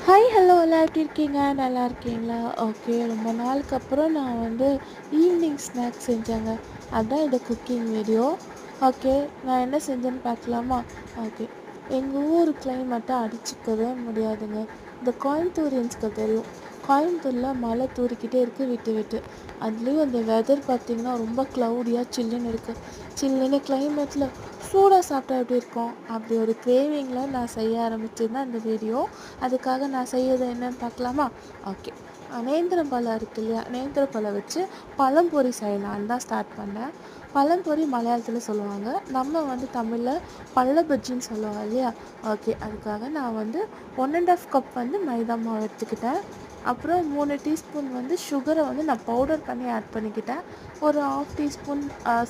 Hi hello எல்லாம் எப்படி இருக்கீங்க? நல்லா இருக்கீங்களா? ஓகே. ரொம்ப நாளுக்கு அப்புறம் நான் ஈவினிங் ஸ்நாக்ஸ் செஞ்சேங்க. அதான் இந்த குக்கிங் வீடியோ. ஓகே. நான் என்ன செஞ்சேன்னு பார்க்கலாமா? ஓகே. எங்கள் ஊர் கிளைமேட்டை அடிச்சுக்கவே முடியாதுங்க. இந்த கோயம்புத்தூரியன்ஸ்க்கு தெரியும். கோயம்புத்தூரில் மழை தூறிக்கிட்டே இருக்குது விட்டு விட்டு. அதுலேயும் அந்த வெதர் பார்த்திங்கன்னா ரொம்ப க்ளவுடியாக சில்லுன்னு இருக்குது. சில்லுன்னு கிளைமேட்டில் சூடாக சாப்பிட்டா எப்படி இருக்கும்? அப்படி ஒரு கிரேவிங்கில் நான் செய்ய ஆரம்பிச்சிருந்தேன் இந்த வீடியோ. அதுக்காக நான் செய்யறது என்னன்னு பார்க்கலாமா? ஓகே. நேந்திரம் பழம் இருக்கு இல்லையா, நேந்திரம் பழம் வச்சு பழம்பொரி செய்யலான்னு தான் ஸ்டார்ட் பண்ணேன். பழம்பொரி மலையாளத்தில் சொல்லுவாங்க, நம்ம தமிழில் பள்ள பஜ்ஜின்னு சொல்லுவோம் இல்லையா. ஓகே. அதுக்காக நான் 1.5 கப் மைதா மாவு எடுத்துக்கிட்டேன். அப்புறம் 3 டீஸ்பூன் சுகரை நான் பவுடர் பண்ணி ஆட் பண்ணிக்கிட்டேன். ஒரு 1/2 டீஸ்பூன்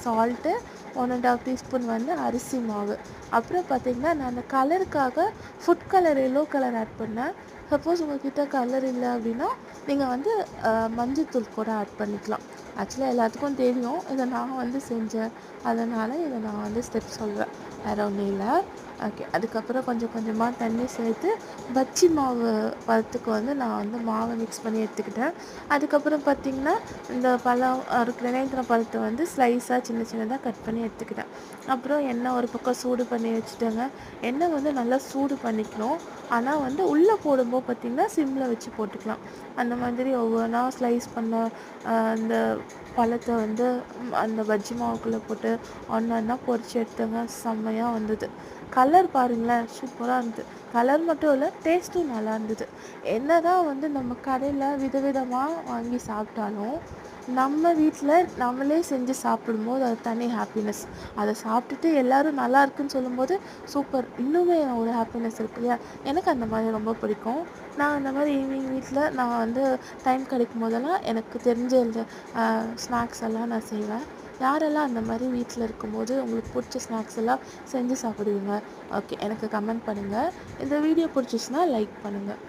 சால்ட்டு, 1.5 டீஸ்பூன் அரிசி மாவு. அப்புறம் பார்த்திங்கன்னா நான் அந்த கலருக்காக food colour yellow colour add பண்ணேன். சப்போஸ் உங்கள்கிட்ட கலர் இல்லை அப்படின்னா நீங்கள் மஞ்சத்தூள் கூட ஆட் பண்ணிக்கலாம். ஆக்சுவலாக எல்லாத்துக்கும் தெரியும், இதை நான் செஞ்சேன். அதனால் இதை நான் ஸ்டெப் சொல்கிறேன், வேறு ஒன்றும் இல்லை. ஓகே. அதுக்கப்புறம் கொஞ்சம் கொஞ்சமாக தண்ணி சேர்த்து பஜ்ஜி மாவு பதத்துக்கு நான் மாவை மிக்ஸ் பண்ணி எடுத்துக்கிட்டேன். அதுக்கப்புறம் பார்த்திங்கன்னா இந்த பழம் இருக்கிற நேந்திரம் பழத்தை ஸ்லைஸாக சின்ன சின்னதாக கட் பண்ணி எடுத்துக்கிட்டேன். அப்புறம் எண்ணெய் ஒரு பக்கம் சூடு பண்ணி வச்சுட்டேங்க. எண்ணெய் நல்லா சூடு பண்ணிக்கணும். ஆனால் உள்ளே போடும்போது பார்த்திங்கன்னா சிம்மில் வச்சு போட்டுக்கலாம். அந்த மாதிரி ஒவ்வொன்றா ஸ்லைஸ் பண்ண அந்த பழத்தை அந்த பஜ்ஜி மாவுக்குள்ளே போட்டு ஒன்றா பொரிச்சு எடுத்தேங்க. செம்மையாக வந்தது. கலர் பாருங்களேன், சூப்பராக இருந்தது. கலர் மட்டும் இல்லை, டேஸ்ட்டும் நல்லா இருந்தது. என்ன தான் நம்ம கடையில் விதவிதமாக வாங்கி சாப்பிட்டாலும் நம்ம வீட்டில் நம்மளே செஞ்சு சாப்பிடும்போது அது தனி ஹாப்பினஸ். அதை சாப்பிட்டுட்டு எல்லோரும் நல்லா இருக்குன்னு சொல்லும்போது சூப்பர், இன்னுமே ஒரு ஹாப்பினஸ் இருக்கு இல்லையா. எனக்கு அந்த மாதிரி ரொம்ப பிடிக்கும். நான் அந்த மாதிரி ஈவினிங் வீட்டில் நான் டைம் கிடைக்கும் போதெல்லாம் எனக்கு தெரிஞ்ச இந்த ஸ்நாக்ஸ் எல்லாம் நான் செய்வேன். யாரெல்லாம் அந்த மாதிரி வீட்டில் இருக்கும்போது உங்களுக்கு பிடிச்ச ஸ்நாக்ஸ் எல்லாம் செஞ்சு சாப்பிடுவீங்க? ஓகே, எனக்கு கமெண்ட் பண்ணுங்கள். இந்த வீடியோ பிடிச்சிச்சின்னா லைக் பண்ணுங்கள்.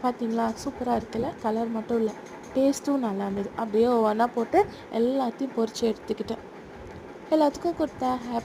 பார்த்தீங்களா, சூப்பராக இருக்குல்ல. கலர் மட்டும் இல்லை, டேஸ்ட்டும் நல்லா இருந்தது. அப்படியே ஒவ்வொன்றா போட்டு எல்லாத்தையும் பொரித்து எடுத்துக்கிட்டேன். எல்லாத்துக்கும் கொடுத்தேன். ஹாப்பி